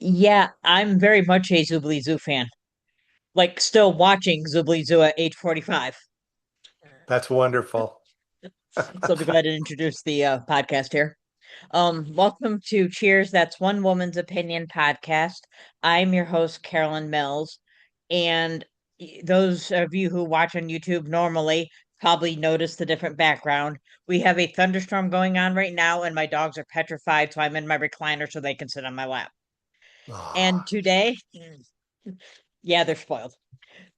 Yeah, I'm very much a Zoobly Zoo fan. Like, still watching Zoobly Zoo at age 45. That's wonderful. So to go ahead and introduce the podcast here. Welcome to Cheers, That's One Woman's Opinion podcast. I'm your host, Carolyn Mills. And those of you who watch on YouTube normally probably notice the different background. We have a thunderstorm going on right now, and my dogs are petrified, so I'm in my recliner so they can sit on my lap. And Oh, today, yeah, they're spoiled.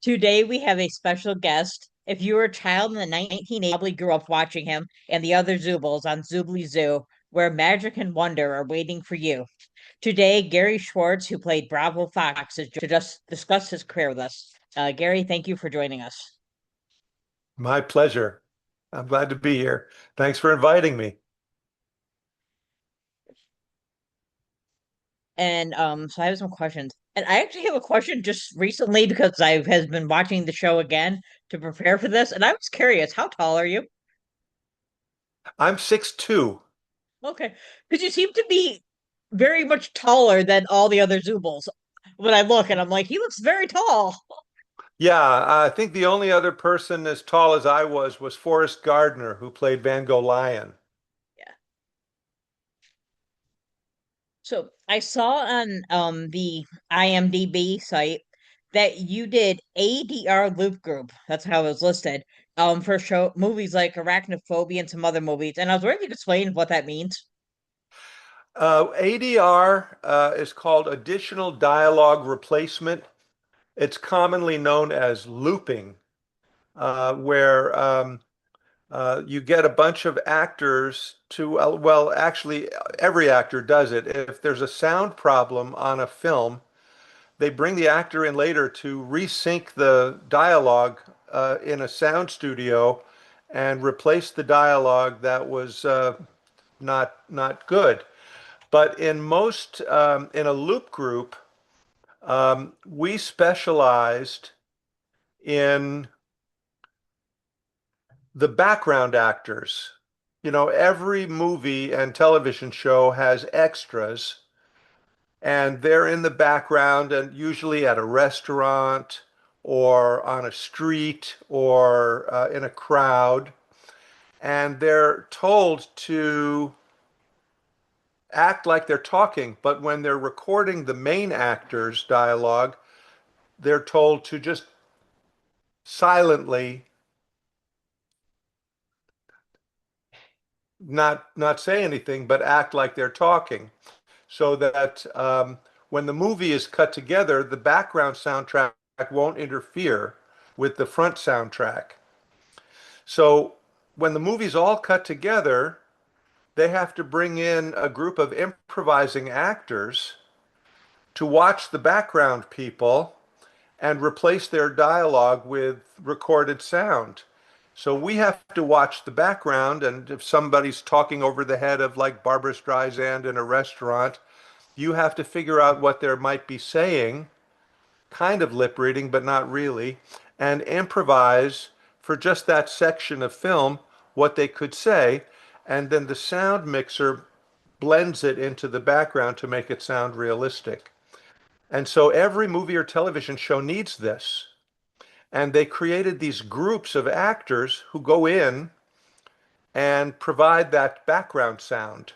Today we have a special guest. If you were a child in the 1980s, you probably grew up watching him and the other Zoobles on Zoobly Zoo, where magic and wonder are waiting for you. Today, Gary Schwartz, who played Bravo Fox, is to just discuss his career with us. Gary, thank you for joining us. my pleasure. I'm glad to be here. Thanks for inviting me. And so I have some questions. And I actually have a question just recently because I has been watching the show again to prepare for this, and I was curious, how tall are you? I'm 6'2". Okay. Because you seem to be very much taller than all the other Zoobles. When I look and I'm like, he looks very tall. Yeah, I think the only other person as tall as I was Forrest Gardner, who played Van Gogh Lion. Yeah. So I saw on the IMDb site that you did ADR Loop Group. That's how it was listed. For show movies like Arachnophobia and some other movies. And I was wondering if you could explain what that means. ADR is called additional dialogue replacement. It's commonly known as looping, where you get a bunch of actors to, well, actually, every actor does it. If there's a sound problem on a film, they bring the actor in later to resync the dialogue in a sound studio and replace the dialogue that was not good. But in a loop group, we specialized in the background actors. You know, every movie and television show has extras, and they're in the background and usually at a restaurant or on a street or in a crowd. And they're told to act like they're talking, but when they're recording the main actor's dialogue, they're told to just silently not say anything, but act like they're talking, so that when the movie is cut together, the background soundtrack won't interfere with the front soundtrack. So when the movie's all cut together, they have to bring in a group of improvising actors to watch the background people and replace their dialogue with recorded sound. So we have to watch the background, and if somebody's talking over the head of like Barbra Streisand in a restaurant, you have to figure out what they might be saying, kind of lip reading, but not really, and improvise for just that section of film what they could say, and then the sound mixer blends it into the background to make it sound realistic. And so every movie or television show needs this. And they created these groups of actors who go in and provide that background sound.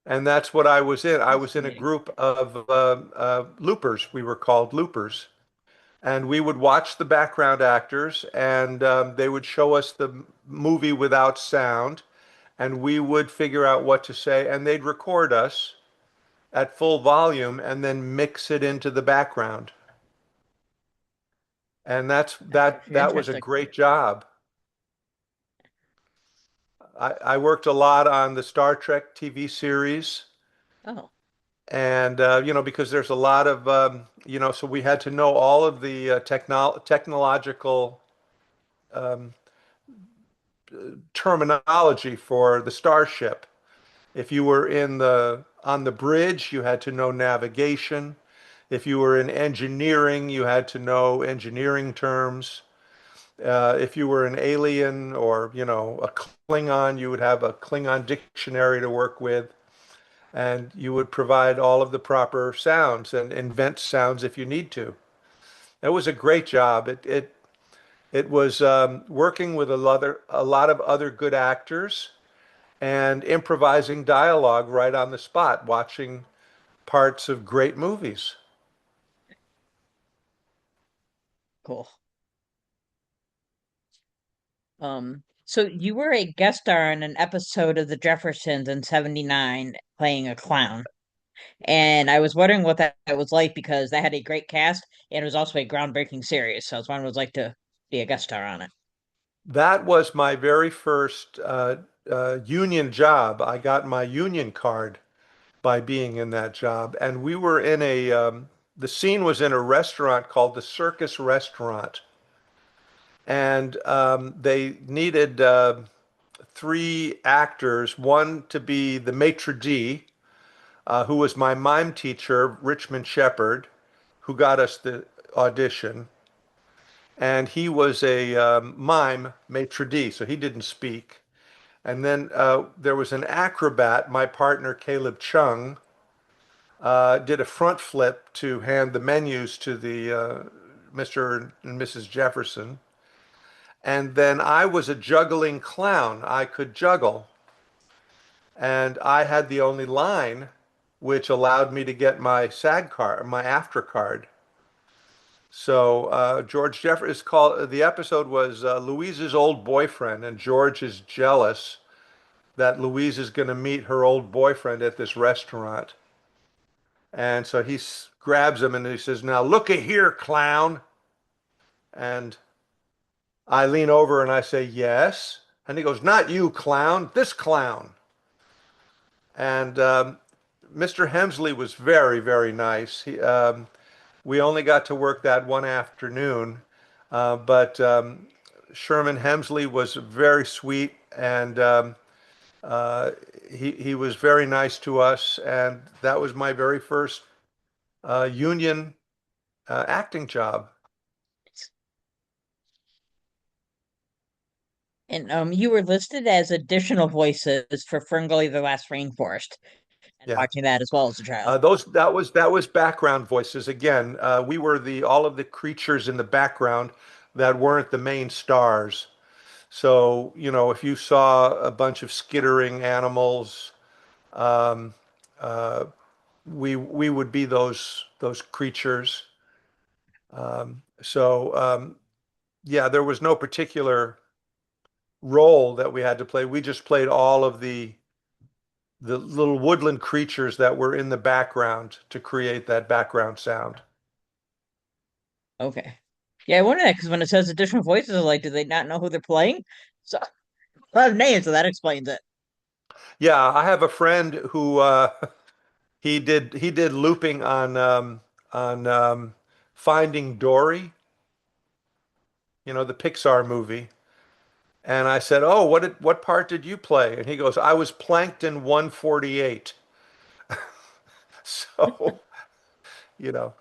And that's what I was in. I was in a Fascinating. group of loopers. We were called loopers. And we would watch the background actors, and they would show us the movie without sound, and we would figure out what to say, and they'd record us at full volume and then mix it into the background. And That's actually that was a interesting. great job. I worked a lot on the Star Trek TV series, Oh, and you know, because there's a lot of you know, so we had to know all of the technological um, terminology for the starship. If you were in the on the bridge, you had to know navigation. If you were in engineering, you had to know engineering terms. If you were an alien or, you know, a Klingon, you would have a Klingon dictionary to work with. and you would provide all of the proper sounds and invent sounds if you need to. It was a great job. It was working with a lot of other good actors and improvising dialogue right on the spot, watching parts of great movies. Cool. So you were a guest star in an episode of The Jeffersons in '79 playing a clown. And I was wondering what that was like because that had a great cast and it was also a groundbreaking series. So I was wondering what it was like to be a guest star on it. That was my very first union job. I got my union card by being in that job. And we were in the scene was in a restaurant called the Circus Restaurant. And they needed three actors, one to be the maitre d', who was my mime teacher, Richmond Shepard, who got us the audition. And he was a mime maitre d', so he didn't speak. And then there was an acrobat, my partner Caleb Chung, did a front flip to hand the menus to the Mr. and Mrs. Jefferson. And then I was a juggling clown. I could juggle. And I had the only line which allowed me to get my SAG card, my after card. So George Jefferson is called, the episode was Louise's old boyfriend, and George is jealous that Louise is going to meet her old boyfriend at this restaurant. And so grabs him and he says, "Now looky here, clown." And I lean over and I say, "Yes." And he goes, "Not you, clown, this clown." And Mr. Hemsley was very, very nice. We only got to work that one afternoon, but Sherman Hemsley was very sweet and uh, he was very nice to us. And that was my very first union acting job. And you were listed as additional voices for Ferngully the Last Rainforest and Yeah. watching that as well as a child. That was background voices. Again, we were the all of the creatures in the background that weren't the main stars. So, if you saw a bunch of skittering animals, um, uh, we would be those creatures. So yeah, there was no particular role that we had to play. We just played all of the little woodland creatures that were in the background to create that background sound. Okay. Yeah, I wonder that because when it says additional voices, I'm like, do they not know who they're playing? So a lot of names, so that explains it. Yeah, I have a friend who he did looping on Finding Dory, the Pixar movie. And I said, "Oh, what part did you play?" And he goes, "I was Plankton 148." So, you know,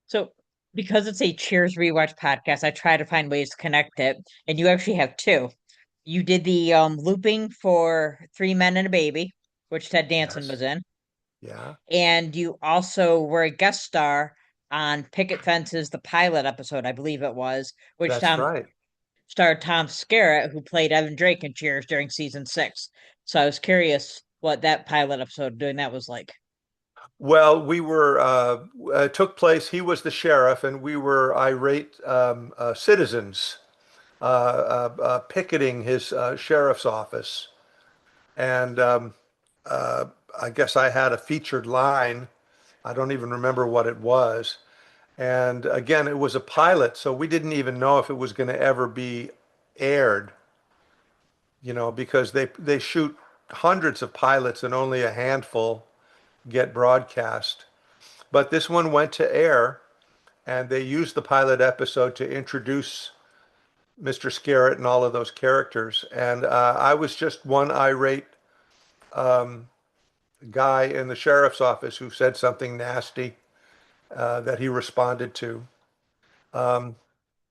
So because it's a Cheers rewatch podcast, I try to find ways to connect it, and you actually have two. You did the looping for Three Men and a Baby, which Ted Danson yes, was in, yeah, and you also were a guest star on Picket Fence's the pilot episode, I believe it was, which that's Tom right. starred Tom Skerritt, who played Evan Drake in Cheers during season 6. So I was curious what that pilot episode doing that was like. Well, we were took place. He was the sheriff, and we were irate citizens picketing his sheriff's office. And uh, I guess I had a featured line. I don't even remember what it was. And again, it was a pilot, so we didn't even know if it was going to ever be aired, because they shoot hundreds of pilots and only a handful get broadcast. But this one went to air, and they used the pilot episode to introduce Mr. Scarrett and all of those characters. And I was just one irate um, guy in the sheriff's office who said something nasty that he responded to. Um,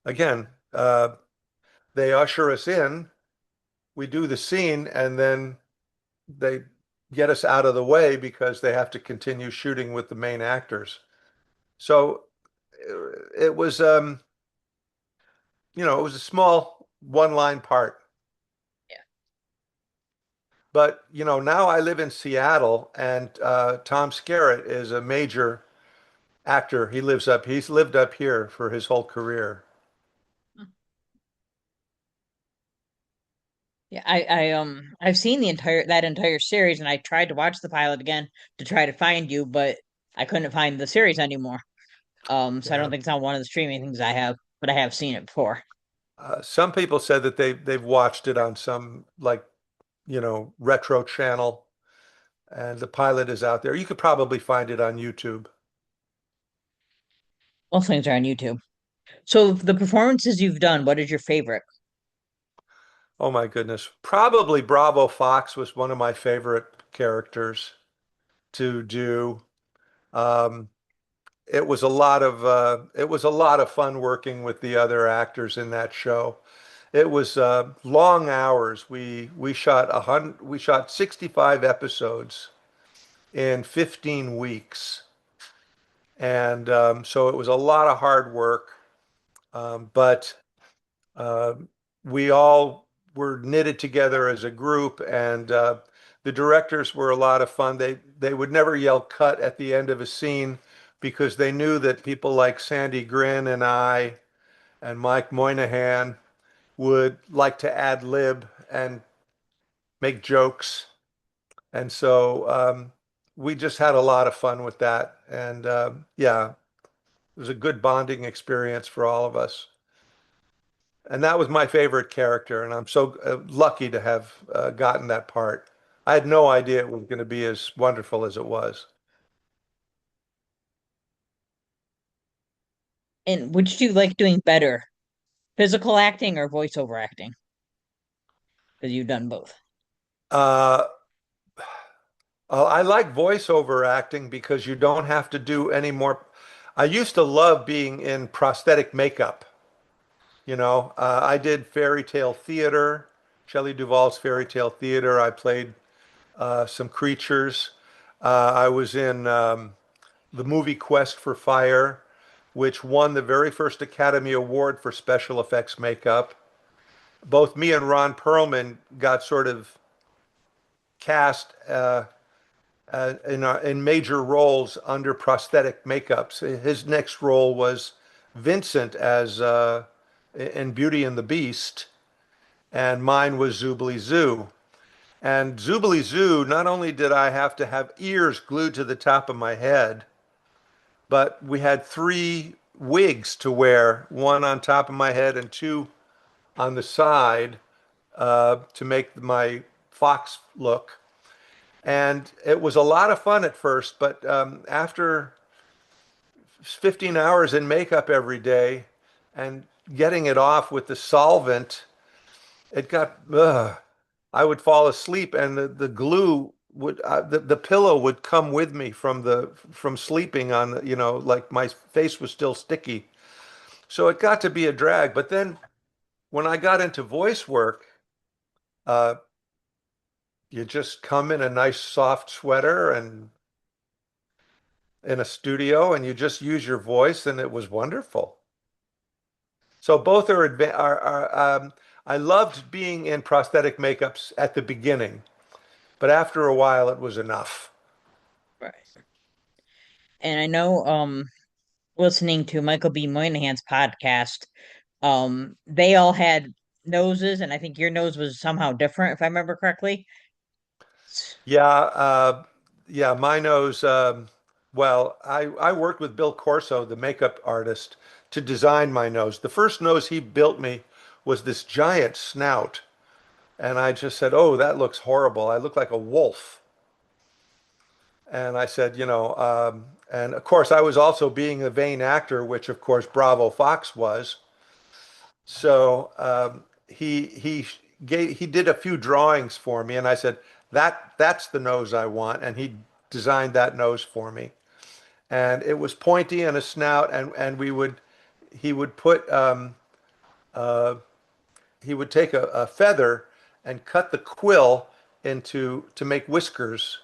Again, they usher us in we do the scene and then they get us out of the way because they have to continue shooting with the main actors. So it was, it was a small one-line part. Yeah. But, now I live in Seattle and Tom Skerritt is a major actor. He's lived up here for his whole career. Yeah, I've seen the entire series, and I tried to watch the pilot again to try to find you, but I couldn't find the series anymore. So I don't Yeah. think it's on one of the streaming things I have, but I have seen it before. Some people said that they've watched it on some like, retro channel and the pilot is out there. You could probably find it on YouTube. Most things are on YouTube. So the performances you've done, what is your favorite? Oh my goodness. Probably Bravo Fox was one of my favorite characters to do. Um, it was a lot of fun working with the other actors in that show. It was long hours. We shot 65 episodes in 15 weeks. And so it was a lot of hard work. But uh, we all were knitted together as a group, and the directors were a lot of fun. They would never yell cut at the end of a scene because they knew that people like Sandy Grin and I and Mike Moynihan would like to ad lib and make jokes. And so we just had a lot of fun with that. And yeah, it was a good bonding experience for all of us. And that was my favorite character, and I'm so lucky to have gotten that part. I had no idea it was going to be as wonderful as it was. And which do you like doing better, physical acting or voiceover acting? Because you've done both. Uh, I like voiceover acting because you don't have to do any more. I used to love being in prosthetic makeup. I did fairy tale theater, Shelley Duvall's fairy tale theater. I played some creatures. I was in the movie Quest for Fire, which won the very first Academy Award for special effects makeup. Both me and Ron Perlman got sort of cast in major roles under prosthetic makeups. His next role was Vincent as in Beauty and the Beast, and mine was Zoobly Zoo. And Zoobly Zoo, not only did I have to have ears glued to the top of my head, but we had three wigs to wear, one on top of my head and two on the side to make my fox look. And it was a lot of fun at first, but after 15 hours in makeup every day and getting it off with the solvent, it got, I would fall asleep and the glue would, the pillow would come with me from sleeping on, like my face was still sticky. So it got to be a drag. But then when I got into voice work, uh, you just come in a nice soft sweater and in a studio and you just use your voice and it was wonderful. So both I loved being in prosthetic makeups at the beginning, but after a while it was enough. Right. And I know, listening to Michael B. Moynihan's podcast, they all had noses, and I think your nose was somehow different, if I remember correctly. Yeah, yeah, my nose, well, I worked with Bill Corso, the makeup artist, to design my nose. The first nose he built me was this giant snout. And I just said, "Oh, that looks horrible. I look like a wolf." And I said, and of course, I was also being a vain actor, which of course Bravo Fox was. So he did a few drawings for me, and I said, that's the nose I want," and he designed that nose for me. And it was pointy and a snout, and he would put he would take a feather and cut the quill into to make whiskers.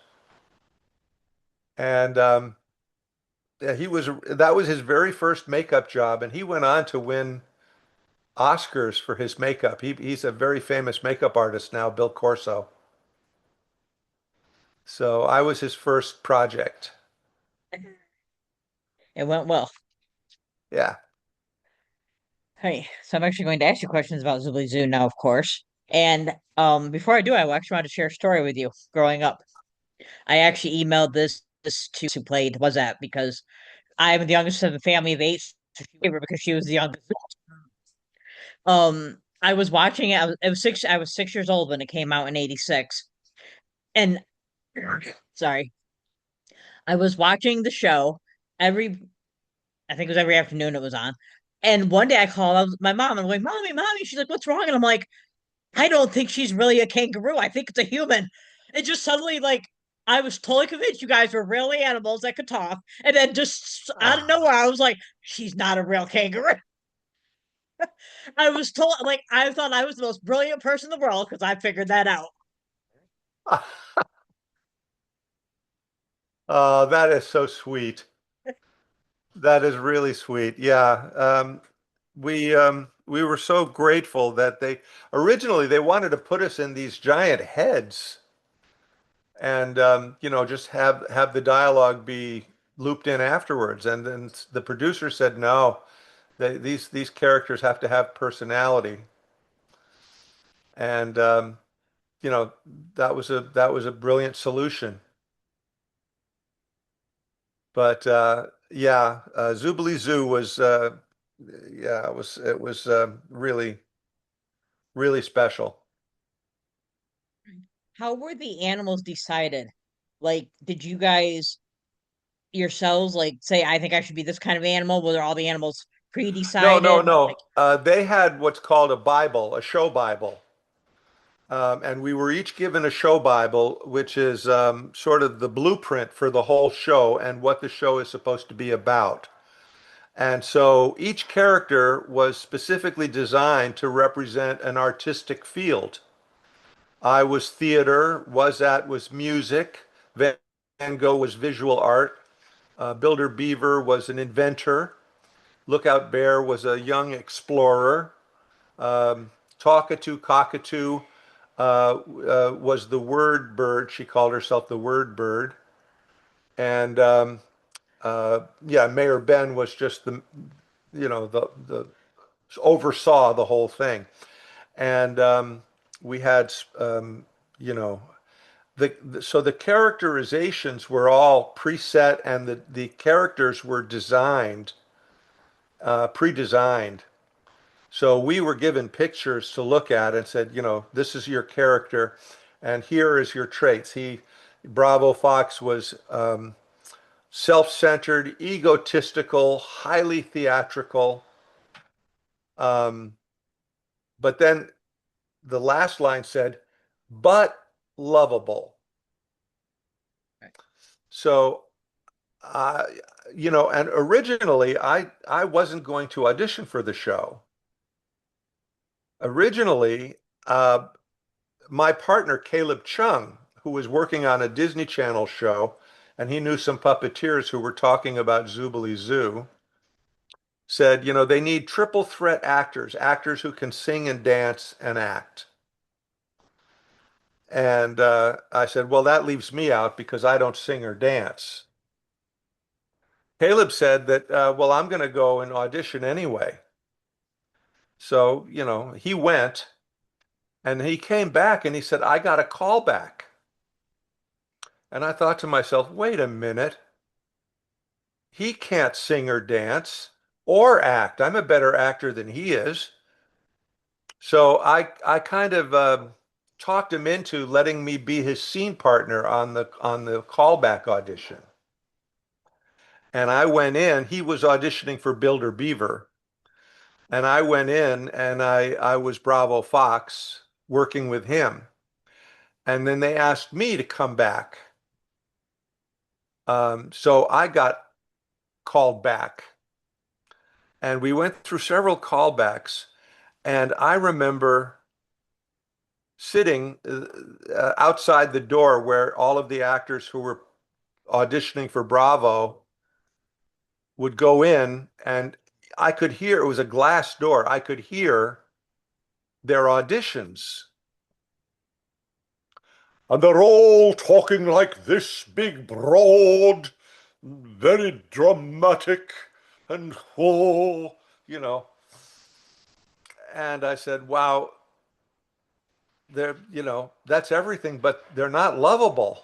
And yeah, that was his very first makeup job, and he went on to win Oscars for his makeup. He's a very famous makeup artist now, Bill Corso. So I was his first project. It went well. Yeah. Hey, so I'm actually going to ask you questions about Zubly Zoo now, of course. And before I do, I actually want to share a story with you. Growing up, I actually emailed this to who played was that because I'm the youngest of the family of eight. So she gave her because she was the youngest. I was watching it. It was six. I was 6 years old when it came out in '86, and sorry, I was watching the show every. I think it was every afternoon it was on. And one day I called my mom. I'm like, "Mommy, mommy." She's like, "What's wrong?" And I'm like, "I don't think she's really a kangaroo. I think it's a human." It just suddenly like I was totally convinced you guys were really animals that could talk, and then just out of nowhere, I was like, "She's not a real kangaroo." I was told like I thought I was the most brilliant person in the world because I figured that out. Oh, that is so sweet. That is really sweet. Yeah. We were so grateful that they originally they wanted to put us in these giant heads and just have the dialogue be looped in afterwards. And then the producer said, no, these characters have to have personality. And you know, that was a brilliant solution. But yeah, Zoobilee Zoo was yeah, it was really really special. How were the animals decided? Like, did you guys yourselves like say, I think I should be this kind of animal? Were all the animals No, no, pre-decided? Like, no. They had what's called a Bible, a show Bible. And we were each given a show Bible, which is sort of the blueprint for the whole show and what the show is supposed to be about. And so each character was specifically designed to represent an artistic field. I was theater, was music, Van Gogh was visual art, Builder Beaver was an inventor, Lookout Bear was a young explorer, Talkatoo Cockatoo was the word bird. She called herself the word bird. And yeah, Mayor Ben was just the oversaw the whole thing. And we had, you know, so the characterizations were all preset and the characters were designed, pre-designed. So we were given pictures to look at and said, this is your character and here is your traits. Bravo Fox was self-centered, egotistical, highly theatrical. Um, but then the last line said, but lovable. So, uh, and originally I wasn't going to audition for the show. Originally, my partner, Caleb Chung, who was working on a Disney Channel show, and he knew some puppeteers who were talking about Zoobilee Zoo, said, they need triple threat actors, actors who can sing and dance and act. And I said, well, that leaves me out because I don't sing or dance. Caleb said that, well, I'm going to go and audition anyway. So, he went and he came back and he said, I got a call back. And I thought to myself, wait a minute. He can't sing or dance or act. I'm a better actor than he is. So I kind of talked him into letting me be his scene partner on the callback audition. And I went in. He was auditioning for Builder Beaver, and I went in and I was Bravo Fox working with him. And then they asked me to come back. So I got called back, and we went through several callbacks. And I remember sitting outside the door where all of the actors who were auditioning for Bravo would go in, and I could hear, it was a glass door. I could hear their auditions. And they're all talking like this, big, broad, very dramatic, and oh, you know. And I said, wow, that's everything, but they're not lovable.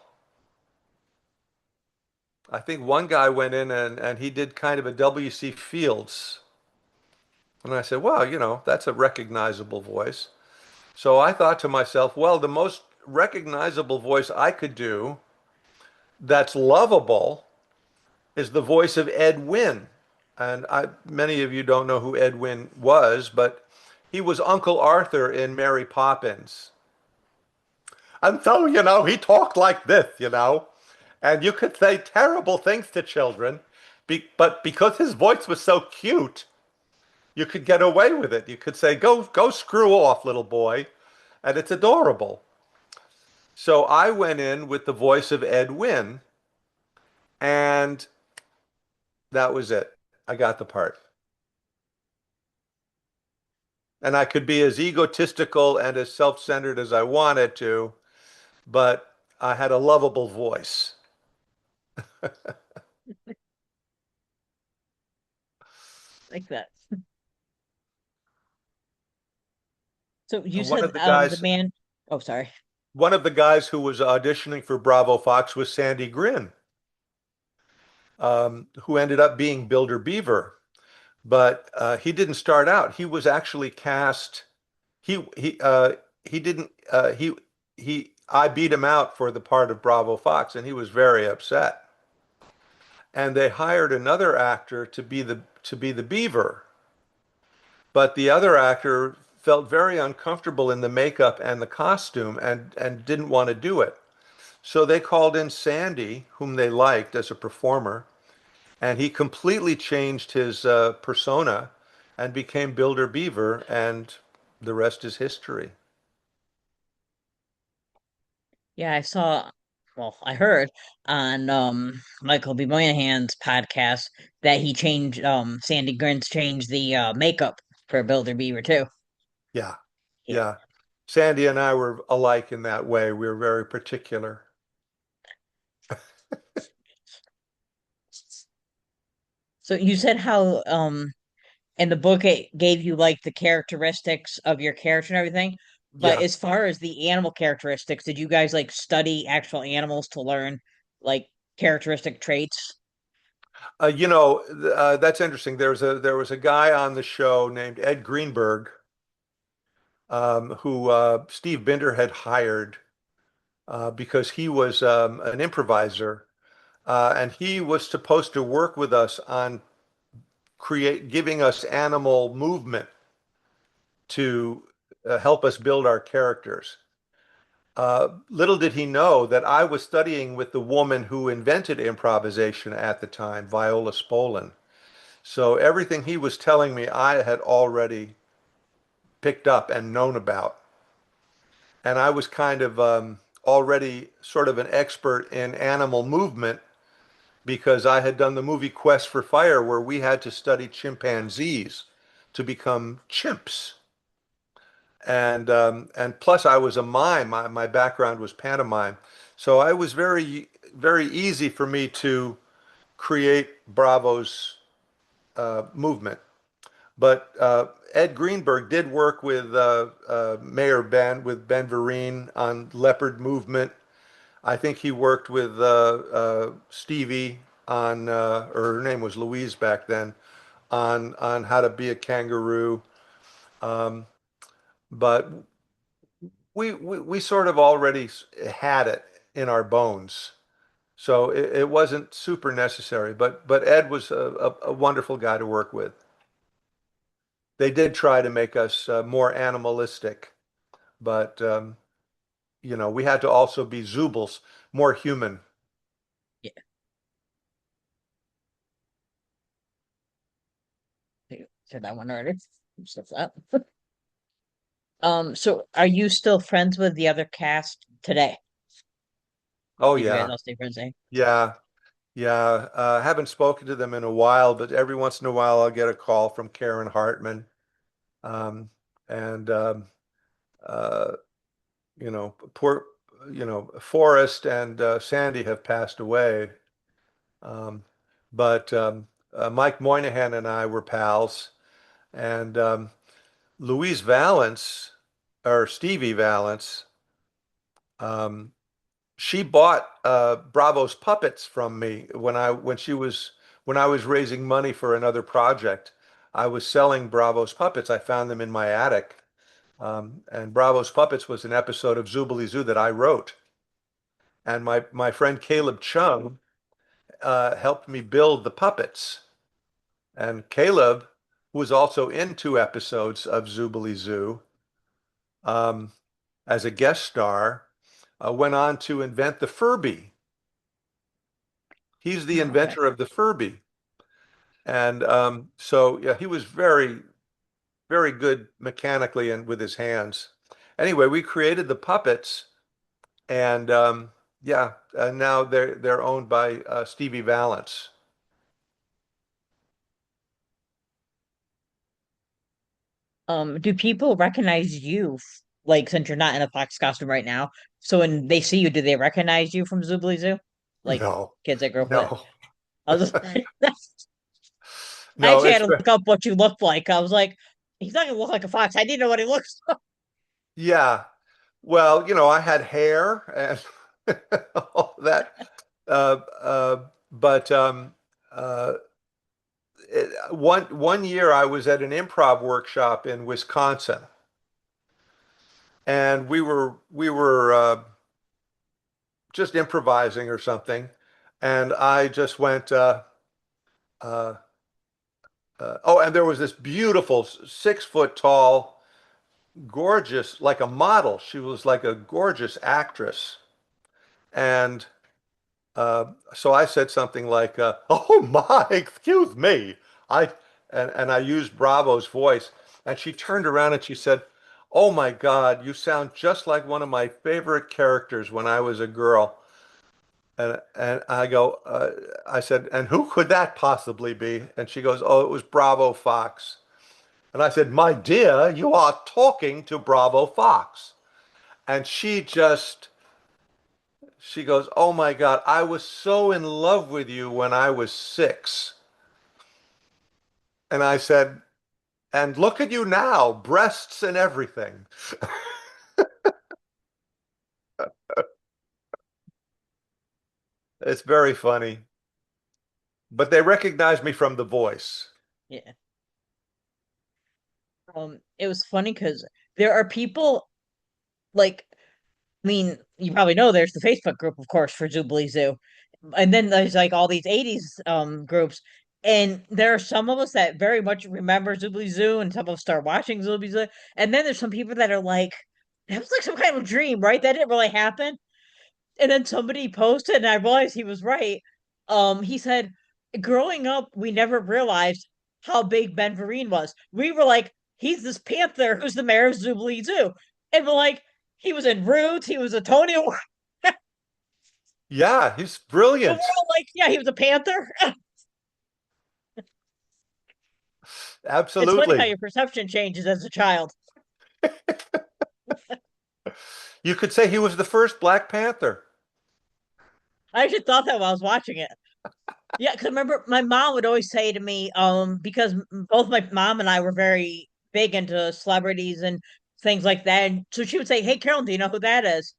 I think one guy went in and he did kind of a W.C. Fields. And I said, well, that's a recognizable voice. So I thought to myself, well, the most recognizable voice I could do that's lovable is the voice of Ed Wynn. And many of you don't know who Ed Wynn was, but he was Uncle Arthur in Mary Poppins. And so, he talked like this. And you could say terrible things to children, but because his voice was so cute, you could get away with it. You could say, go screw off, little boy. And it's adorable. So I went in with the voice of Ed Wynn, and that was it. I got the part. And I could be as egotistical and as self-centered as I wanted to, but I had a lovable voice. Like that. So you And one said of the the guys, man. Oh, sorry. one of the guys who was auditioning for Bravo Fox was Sandy Grin, who ended up being Builder Beaver. But he didn't start out. He was actually cast. He didn't. He. I beat him out for the part of Bravo Fox, and he was very upset. And they hired another actor to be the Beaver, but the other actor felt very uncomfortable in the makeup and the costume and didn't want to do it. So they called in Sandy, whom they liked as a performer, and he completely changed his persona and became Builder Beaver, and the rest is history. Yeah, I saw. Well, I heard on Michael B. Moynihan's podcast that he changed Sandy Grins changed the makeup for Builder Beaver too. Yeah, Yeah. yeah. Sandy and I were alike in that way. We were very particular. So you said how in the book it gave you like the characteristics of your character and everything, but Yeah. as far as the animal characteristics, did you guys like study actual animals to learn like characteristic traits? That's interesting. There was a guy on the show named Ed Greenberg, who Steve Binder had hired because he was an improviser, and he was supposed to work with us on giving us animal movement to help us build our characters. Little did he know that I was studying with the woman who invented improvisation at the time, Viola Spolin. So everything he was telling me, I had already picked up and known about. And I was kind of already sort of an expert in animal movement because I had done the movie Quest for Fire, where we had to study chimpanzees to become chimps. And plus I was a mime. My background was pantomime. So I was very, very easy for me to create Bravo's movement. But Ed Greenberg did work with Mayor Ben, with Ben Vereen on leopard movement. I think he worked with Stevie on, or her name was Louise back then, on how to be a kangaroo. Um, but we sort of already had it in our bones. So it wasn't super necessary, but Ed was a wonderful guy to work with. They did try to make us more animalistic, but we had to also be Zoobles, more human. Yeah, I said that one already. Stuff that. So are you still friends with the other cast today? Oh Did you guys yeah, all stay friends? Eh? yeah, yeah. Haven't spoken to them in a while, but every once in a while I'll get a call from Karen Hartman. Um, and uh, poor, Forrest and Sandy have passed away. Um, but Mike Moynihan and I were pals, and Louise Valance, or Stevie Valance, um, she bought Bravo's puppets from me when I was raising money for another project. I was selling Bravo's puppets. I found them in my attic. And Bravo's Puppets was an episode of Zoobly Zoo that I wrote. And my friend Caleb Chung helped me build the puppets. And Caleb, who was also in two episodes of Zoobly Zoo um, as a guest star, went on to invent the Furby. He's the Oh, okay. inventor of the Furby. And so, yeah, he was very, very good mechanically and with his hands. Anyway, we created the puppets, and yeah, now they're owned by Stevie Valance. Do people recognize you, like since you're not in a fox costume right now? So when they see you, do they recognize you from Zoobly Zoo? Like No, kids I grew up with. no, I was just, I no. actually had to look up what you looked like. I was like, he's not gonna look like a fox. I didn't know what he looks like. Yeah. Well, I had hair and all that. But one year I was at an improv workshop in Wisconsin, and we were just improvising or something, and I just went. Uh, oh, and there was this beautiful 6 foot tall, gorgeous, like a model. She was like a gorgeous actress, and so I said something like, "Oh my, excuse me." I and I used Bravo's voice, and she turned around and she said, "Oh my God, you sound just like one of my favorite characters when I was a girl." And I said, "And who could that possibly be?" And she goes, "Oh, it was Bravo Fox." And I said, "My dear, you are talking to Bravo Fox." And she goes, "Oh my God, I was so in love with you when I was 6." And I said, "And look at you now, breasts and everything." It's very funny. But they recognize me from the voice. Yeah. It was funny because there are people like I mean, you probably know there's the Facebook group, of course, for Jubilee Zoo. And then there's like all these 80s groups. And there are some of us that very much remember Jubilee Zoo and some of us start watching Jubilee Zoo. And then there's some people that are like, that was like some kind of dream, right? That didn't really happen. And then somebody posted, and I realized he was right. He said, growing up, we never realized how big Ben Vereen was. We were like, he's this panther who's the mayor of Jubilee Zoo. And we're like, he was in Roots, he was a Tony Award. Yeah, he's But we're brilliant. all like, yeah, he was a panther. It's funny how Absolutely. your perception changes as a child. You could say he was the first Black Panther. I actually thought that while I was watching it. Yeah, because remember, my mom would always say to me, because both my mom and I were very big into celebrities and things like that. And so she would say, "Hey, Carolyn, do you know who that is?"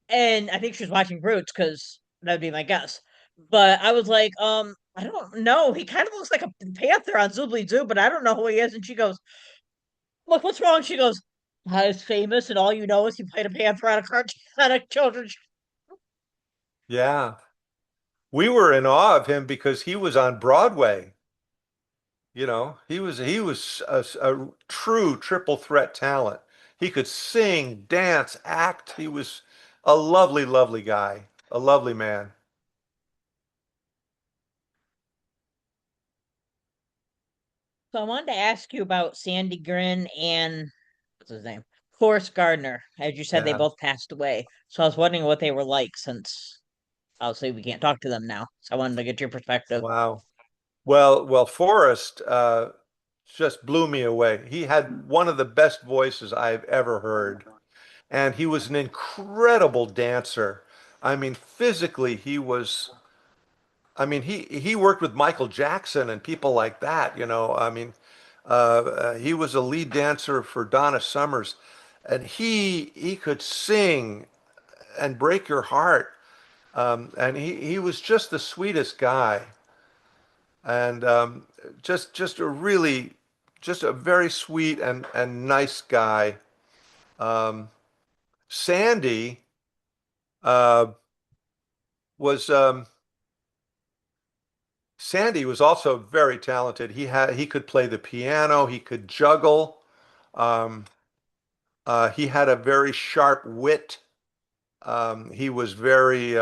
And I think she was watching Roots because that would be my guess. But I was like, I don't know. He kind of looks like a panther on Zoobly Zoo, but I don't know who he is. And she goes, "Look, what's wrong?" She goes, "I was famous, and all you know is he played a panther on a cartoon on a children's." Yeah. We were in awe of him because he was on Broadway. He was a true triple threat talent. He could sing, dance, act. He was a lovely, lovely guy, a lovely man. So I wanted to ask you about Sandy Grin and what's his name? Forrest Gardner. As you said, they Yeah. both passed away. So I was wondering what they were like since obviously we can't talk to them now. So I wanted to get your perspective. Wow. Well, Forrest just blew me away. He had one of the best voices I've ever heard, and he was an incredible dancer. I mean, physically, he was. I mean, he worked with Michael Jackson and people like that. I mean, he was a lead dancer for Donna Summers, and he could sing and break your heart. And he was just the sweetest guy, and just a really just a very sweet and nice guy. Um, Sandy uh, was Sandy was also very talented. He could play the piano, he could juggle. Um, he had a very sharp wit. He was very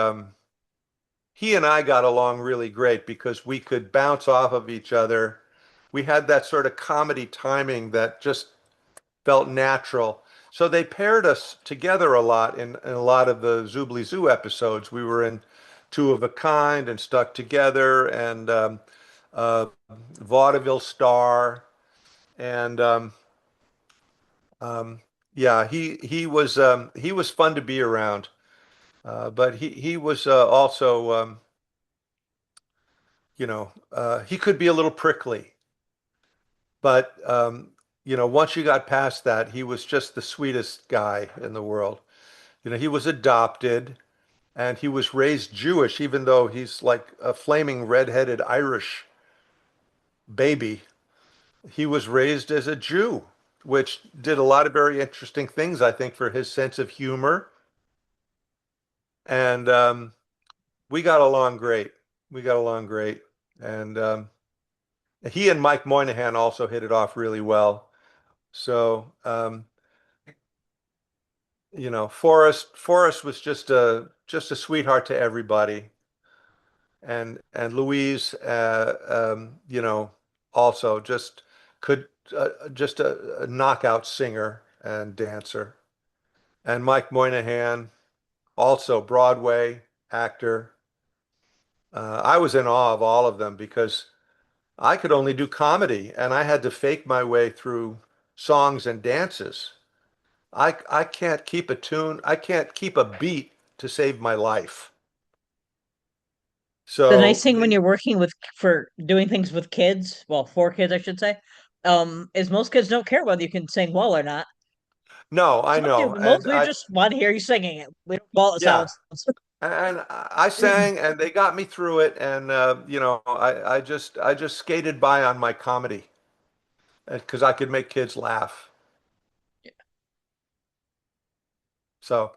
he and I got along really great because we could bounce off of each other. We had that sort of comedy timing that just felt natural. So they paired us together a lot in a lot of the Zoobly Zoo episodes. We were in Two of a Kind and Stuck Together and uh, Vaudeville Star. And um, yeah, he was fun to be around. But he was also he could be a little prickly. But once you got past that, he was just the sweetest guy in the world. He was adopted and he was raised Jewish, even though he's like a flaming red-headed Irish baby. He was raised as a Jew, which did a lot of very interesting things, I think, for his sense of humor. And we got along great. We got along great. And he and Mike Moynihan also hit it off really well. So, Forrest was just a sweetheart to everybody, and Louise, also could just a knockout singer and dancer, and Mike Moynihan, also Broadway actor. I was in awe of all of them because I could only do comedy, and I had to fake my way through songs and dances. I can't keep a tune. I can't keep a beat to save my life. The nice So thing when you're working with for doing things with kids, well, for kids, I should say, is most kids don't care whether you can sing well or not. no, I Some do, know, but most and we just want to hear you singing it. We don't care what it yeah, sounds. and I sang, and they got me through it, and I just skated by on my comedy because I could make kids laugh. So,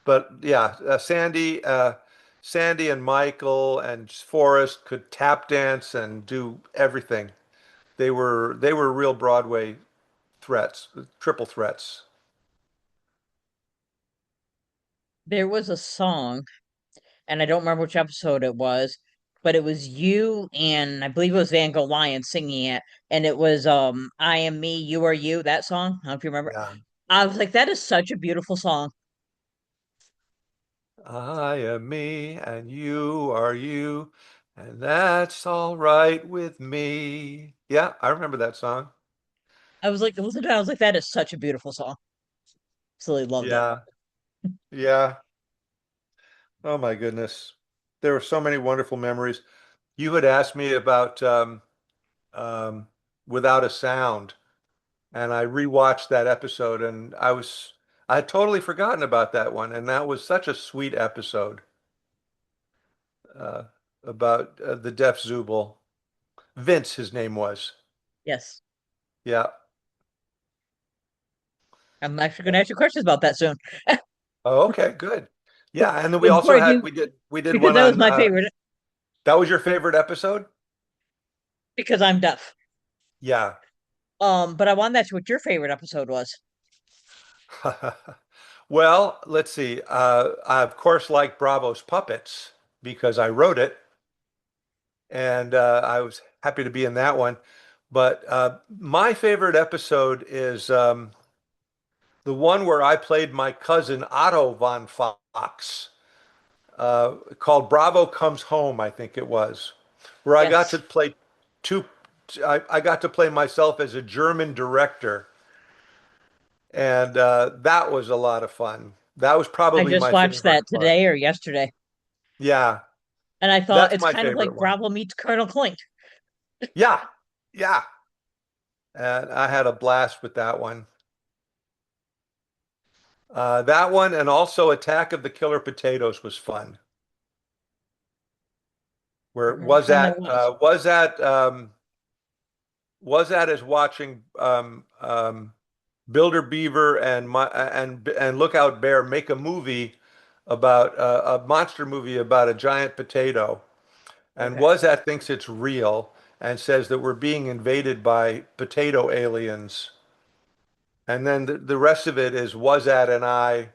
but yeah, Sandy and Michael and Forrest could tap dance and do everything. They were real Broadway threats, triple threats. There was a song, and I don't remember which episode it was, but it was you and I believe it was Van Gogh Lion singing it, and it was "I Am Me, You Are You." That song. I don't know if you remember. Yeah. I was like, that is such a beautiful song. I am me and you are you, and that's all right with me. Yeah, I remember that song. I was like, listen to it, I was like, that is such a beautiful song. Absolutely loved it. Yeah, yeah. Oh my goodness. There were so many wonderful memories. You had asked me about um, Without a Sound, and I rewatched that episode, and I had totally forgotten about that one, and that was such a sweet episode uh, about the deaf Zubul. Vince, his name was. Yes. Yeah. I'm actually going to ask you questions about that soon. Oh, okay, good. Yeah, and then we But before also I had do, we did because one that was on my favorite, that was your favorite episode? because I'm deaf. Yeah. But I wanted to ask you what your favorite episode was. Well, let's see. I of course like Bravo's Puppets because I wrote it, and I was happy to be in that one. But my favorite episode is the one where I played my cousin Otto von Fox, called Bravo Comes Home, I think it was, where I got to Yes. play two. I got to play myself as a German director, and that was a lot of fun. That was I probably just my watched favorite that part. today or yesterday, Yeah, and I thought that's it's my kind of favorite like one. Bravo meets Colonel Klink. Yeah, yeah. And I had a blast with that one. That one and also Attack of the Killer Potatoes was fun. I Where don't know which one that was. was that as watching Builder Beaver and Lookout Bear make a movie about a monster movie about a giant potato, and Okay. was that thinks it's real and says that we're being invaded by potato aliens, and then the rest of it is was that and I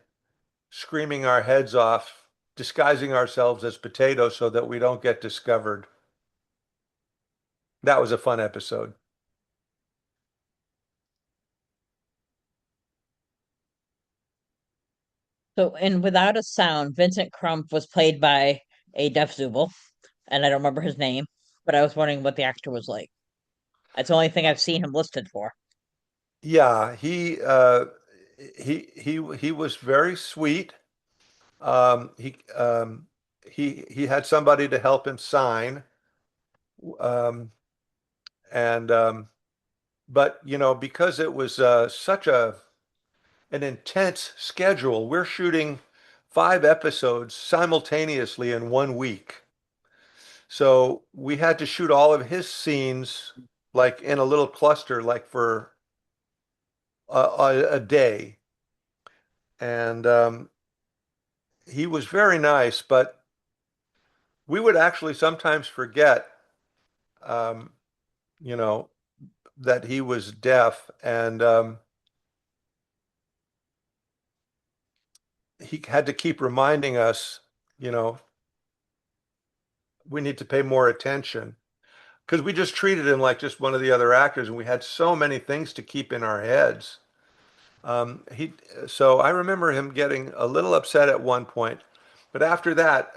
screaming our heads off, disguising ourselves as potatoes so that we don't get discovered. That was a fun episode. So, and without a sound, Vincent Crump was played by a deaf Zubul, and I don't remember his name, but I was wondering what the actor was like. That's the only thing I've seen him listed for. Yeah, he was very sweet. Um, he um, he had somebody to help him sign, um, and but because it was such a an intense schedule, we're shooting 5 episodes simultaneously in one week. So we had to shoot all of his scenes like in a little cluster, like for a day. And he was very nice, but we would actually sometimes forget, um, you know, that he was deaf, and he had to keep reminding us, you know, we need to pay more attention because we just treated him like just one of the other actors, and we had so many things to keep in our heads. He, so I remember him getting a little upset at one point, but after that,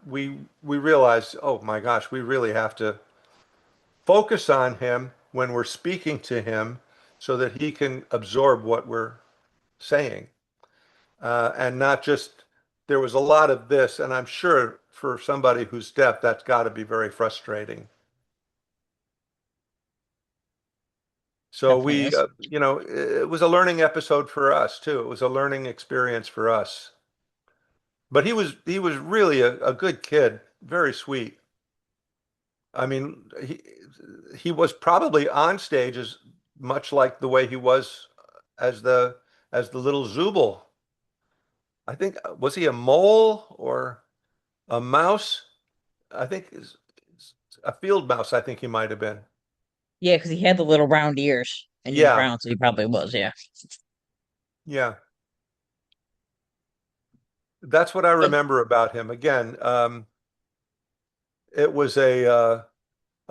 we realized, oh my gosh, we really have to focus on him when we're speaking to him so that he can absorb what we're saying, and not just, there was a lot of this, and I'm sure for somebody who's deaf, that's got to be very frustrating. So Definitely is. it was a learning episode for us too. It was a learning experience for us. But he was really a good kid, very sweet. I mean, he was probably on stage as much like the way he was as the little Zubul. I think was he a mole or a mouse? I think a field mouse. I think he might have been. Yeah, because he had the little round ears, and he was Yeah, brown, so he probably was. Yeah. yeah. That's what I So, remember about him. Again, it was a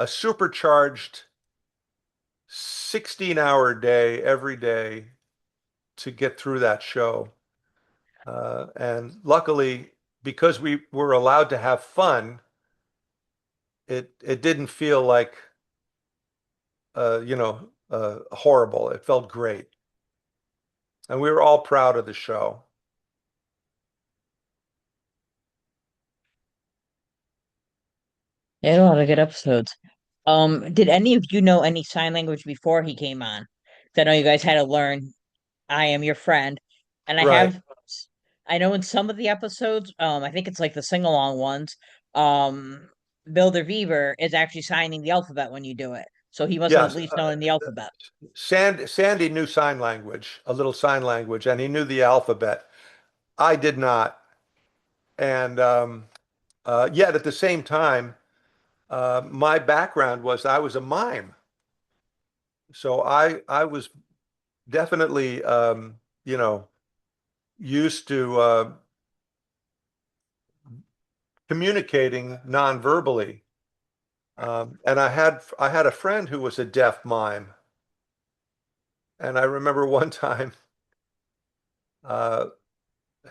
supercharged 16-hour day every day to get through that show. And luckily, because we were allowed to have fun, it didn't feel like horrible. It felt great, and we were all proud of the show. he had a lot of good episodes. Did any of you know any sign language before he came on? 'Cause I know you guys had to learn I am your friend. And Right. I know in some of the episodes, I think it's like the sing-along ones, um, Builder Beaver is actually signing the alphabet when you do it. So he must have at Yes. least known the alphabet. Sandy knew sign language, a little sign language, and he knew the alphabet. I did not. And yet at the same time, my background was I was a mime. So I was definitely you know used to communicating non-verbally. And I had a friend who was a deaf mime, and I remember one time Uh,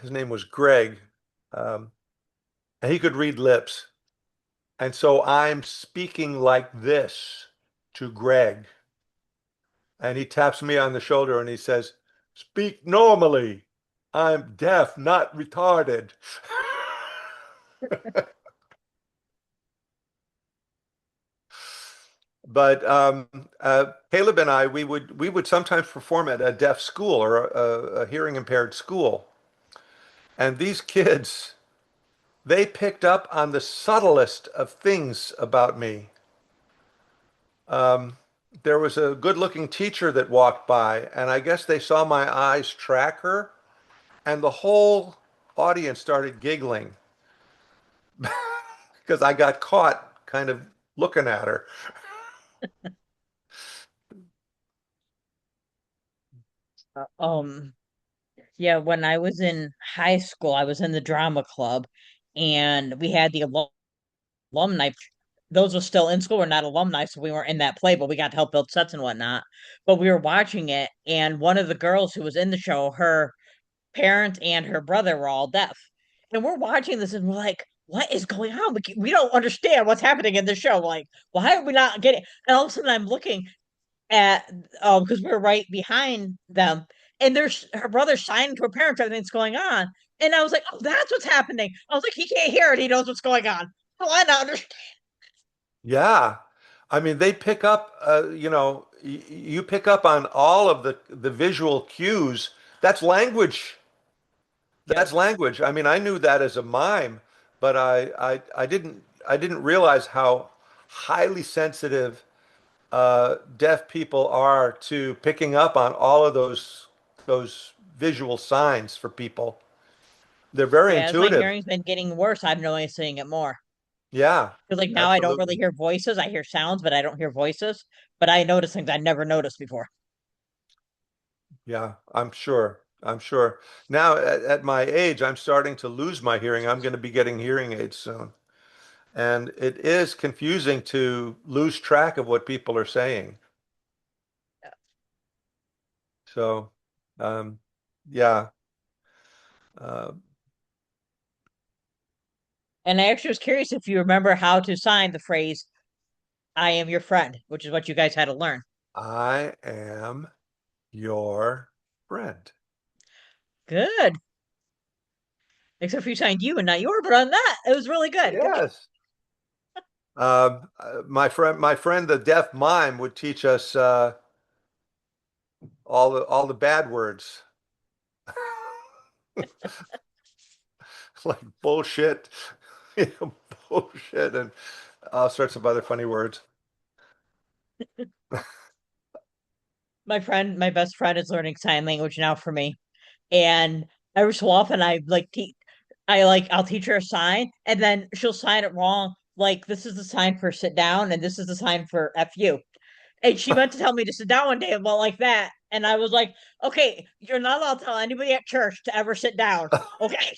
his name was Greg, um, and he could read lips. And so I'm speaking like this to Greg. And he taps me on the shoulder and he says, "Speak normally. I'm deaf, not retarded." But Caleb and I, we would sometimes perform at a deaf school or a hearing impaired school. And these kids, they picked up on the subtlest of things about me. Um, there was a good-looking teacher that walked by, and I guess they saw my eyes track her, and the whole audience started giggling because I got caught kind of looking at her. Um, yeah, when I was in high school, I was in the drama club, and we had the alumni. Those were still in school. We're not alumni, so we weren't in that play, but we got to help build sets and whatnot. But we were watching it, and one of the girls who was in the show, her parents and her brother were all deaf. And we're watching this and we're like, what is going on? We don't understand what's happening in the show. Like, why are we not getting? And all of a sudden, I'm looking at because we're right behind them, and there's her brother signing to her parents everything's going on. And I was like, oh, that's what's happening. I was like, he can't hear it. He knows what's going on. Oh, I not understand. Yeah. I mean, they pick up, you pick up on all of the visual cues. That's language. Yep. That's language. I mean, I knew that as a mime, but I didn't realize how highly sensitive deaf people are to picking up on all of those visual signs for people. They're very Yeah, as my intuitive. hearing's been getting worse, I'm noticing it more. Yeah, Because like now I don't really absolutely. hear voices. I hear sounds, but I don't hear voices. But I notice things I never noticed before. Yeah, I'm sure. I'm sure. Now, at my age, I'm starting to lose my hearing. I'm going to be getting hearing aids soon. And it is confusing to lose track of what people are saying. So, um, yeah. Uh, And I actually was curious if you remember how to sign the phrase "I am your friend," which is what you guys had to learn. I am your friend. Good. Except for you signed you and not your, but on that, it was really good. Good. Yes. My friend, the deaf mime, would teach us all the bad words, like bullshit, bullshit, and all sorts of other funny words. My best friend is learning sign language now for me. And every so often I'll teach her a sign and then she'll sign it wrong. Like this is the sign for sit down and this is the sign for F you. And she meant to tell me to sit down one day about like that. And I was like, okay, you're not allowed to tell anybody at church to ever sit down. Okay.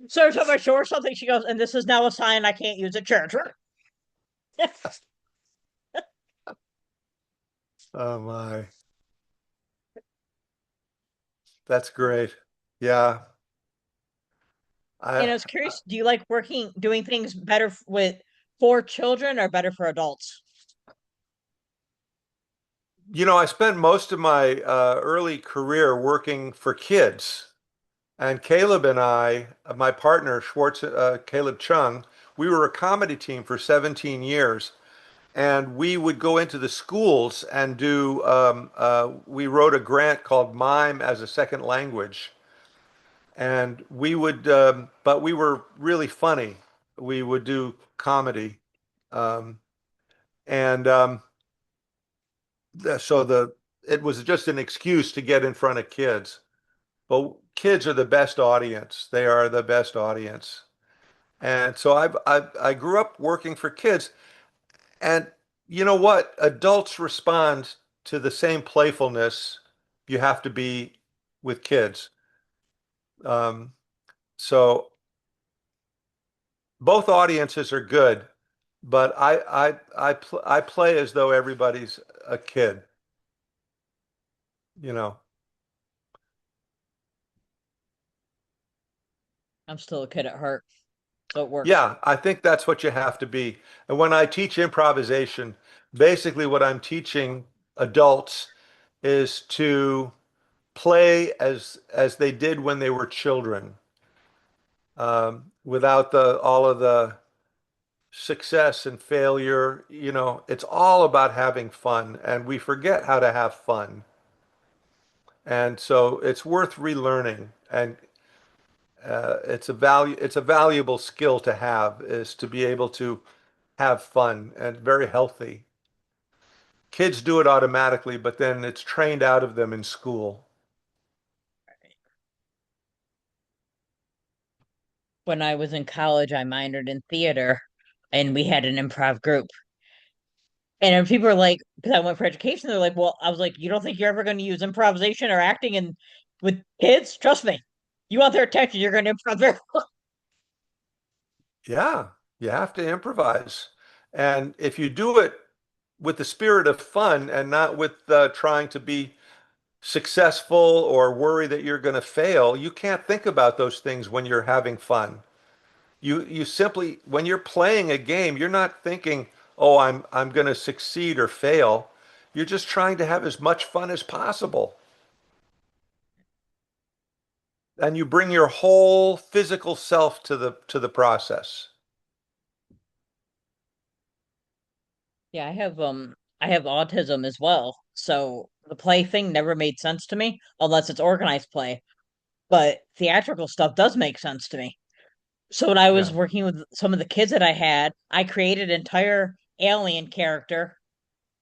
So every time I show her something, she goes, and this is now a sign I can't use at church. Oh my, that's great. Yeah, And I, I was curious, do you like doing things better with for children or better for adults? I spent most of my early career working for kids. And Caleb and I, my partner, Schwartz, Caleb Chung, we were a comedy team for 17 years. And we would go into the schools and we wrote a grant called Mime as a Second Language. And but we were really funny. We would do comedy. Um, and so it was just an excuse to get in front of kids. But kids are the best audience. They are the best audience. And so I grew up working for kids. And you know what? Adults respond to the same playfulness you have to be with kids. Um, so both audiences are good, but I play as though everybody's a kid. you know. I'm still a kid at heart, so it works. Yeah, I think that's what you have to be. And when I teach improvisation, basically what I'm teaching adults is to play as they did when they were children, without the all of the success and failure. It's all about having fun, and we forget how to have fun. And so it's worth relearning, and it's a valuable skill to have, is to be able to have fun and very healthy. Kids do it automatically, but then it's trained out of them in school. When I was in college, I minored in theater, and we had an improv group. And then people are like, because I went for education, they're like, well, I was like, you don't think you're ever going to use improvisation or acting and with kids? Trust me, you want their attention, you're going to improv very well. Yeah, you have to improvise. And if you do it with the spirit of fun and not with trying to be successful or worry that you're going to fail, you can't think about those things when you're having fun. You simply, when you're playing a game, you're not thinking, "Oh, I'm going to succeed or fail." You're just trying to have as much fun as possible. And you bring your whole physical self to the process. Yeah, I have autism as well. So the play thing never made sense to me unless it's organized play. But theatrical stuff does make sense to me. So when I was Yeah. working with some of the kids that I had, I created an entire alien character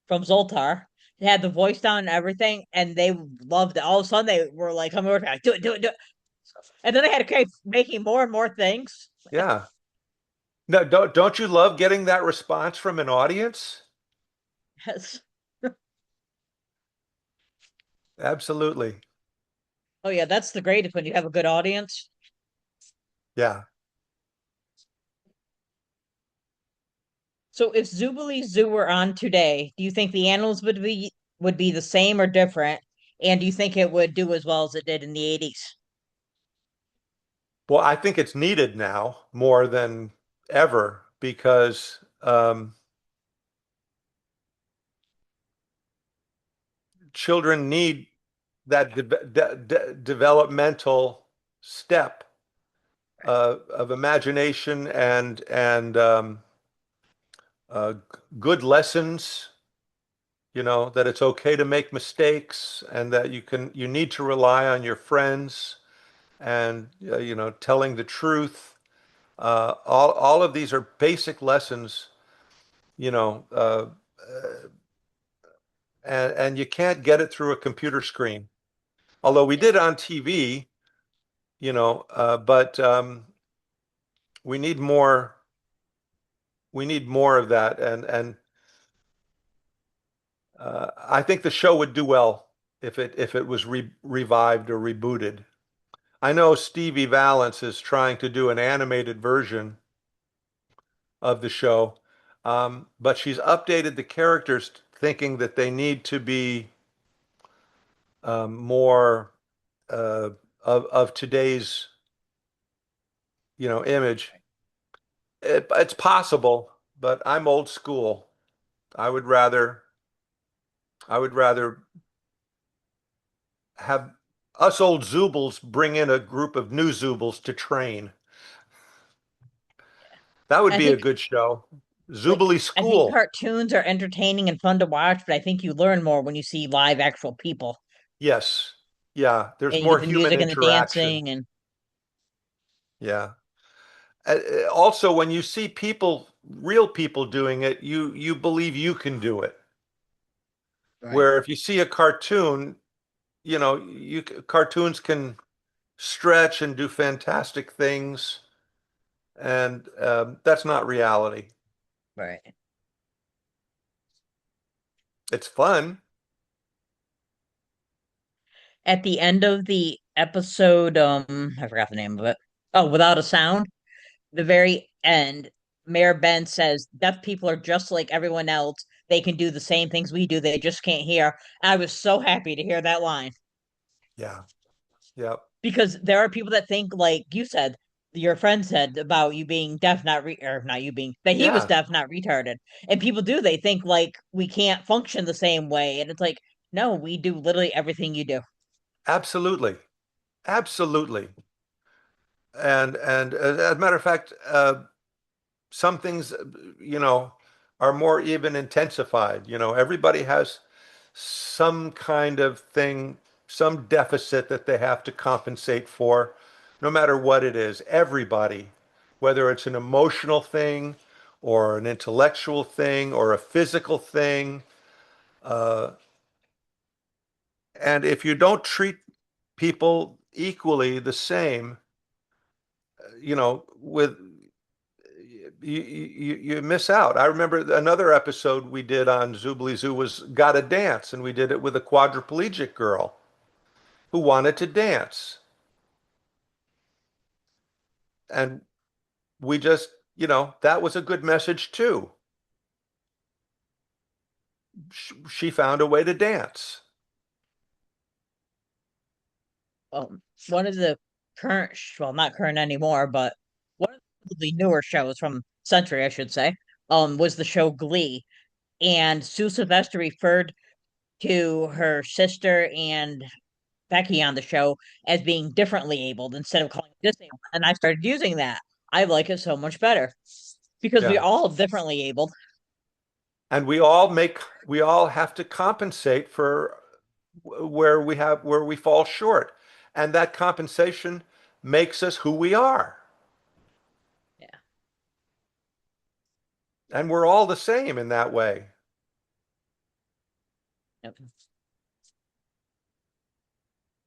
from Zoltar. They had the voice down and everything, and they loved it. All of a sudden, they were like coming over, like, do it, do it, do it. And then they had to keep making more and more things. Yeah. No, don't you love getting that response from an audience? Yes. Absolutely. Oh yeah, that's the greatest when you have a good audience. Yeah. So if Zubilee Zoo were on today, do you think the animals would be the same or different? And do you think it would do as well as it did in the 80s? Well, I think it's needed now more than ever because children need that developmental step of imagination and good lessons. That it's okay to make mistakes and that you need to rely on your friends and telling the truth. All of these are basic lessons, you know, uh, and you can't get it through a computer screen. Although we Yeah. did on TV, but we need more. We need more of that, and I think the show would do well if it was revived or rebooted. I know Stevie Valance is trying to do an animated version of the show, but she's updated the characters, thinking that they need to be more uh, of today's image. It's possible, but I'm old school. I would rather I would rather have us old Zoobles bring in a group of new Zoobles to train. That would I be a think good show. like Zoobilee I think School. cartoons are entertaining and fun to watch, but I think you learn more when you see live actual people Yes. Yeah, there's and you get more the human music and the interaction. dancing and Yeah. Also, when you see real people doing it, you believe you can do it. right, Where if you see a cartoon, cartoons can stretch and do fantastic things, and that's not reality. right. It's fun. At the end of the episode, I forgot the name of it. Oh, Without a Sound, the very end, Mayor Ben says deaf people are just like everyone else. they can do the same things we do, they just can't hear. I was so happy to hear that line Yeah. Yeah. because there are people that think, like you said, your friend said about you being deaf, not or not you being that he was Yeah. deaf, not retarded. And people do, they think like we can't function the same way. And it's like, no, we do literally everything you do. Absolutely. Absolutely. And as a matter of fact, some things, you know, are more even intensified. You know, everybody has some kind of thing, some deficit that they have to compensate for, no matter what it is. Everybody, whether it's an emotional thing or an intellectual thing or a physical thing. Uh, and if you don't treat people equally the same, you know, with you miss out. I remember another episode we did on Zoobly Zoo was Gotta Dance, and we did it with a quadriplegic girl who wanted to dance. And we just, you know, that was a good message too. She found a way to dance. One of the current, well, not current anymore, but one of the newer shows from Century, I should say, was the show Glee. And Sue Sylvester referred to her sister and Becky on the show as being differently abled instead of calling it disabled. And I started using that. I like it so much better because we're Yeah. all differently abled. And we all have to compensate for where we fall short. And that compensation makes us who we are. Yeah. And we're all the same in that way. Yep.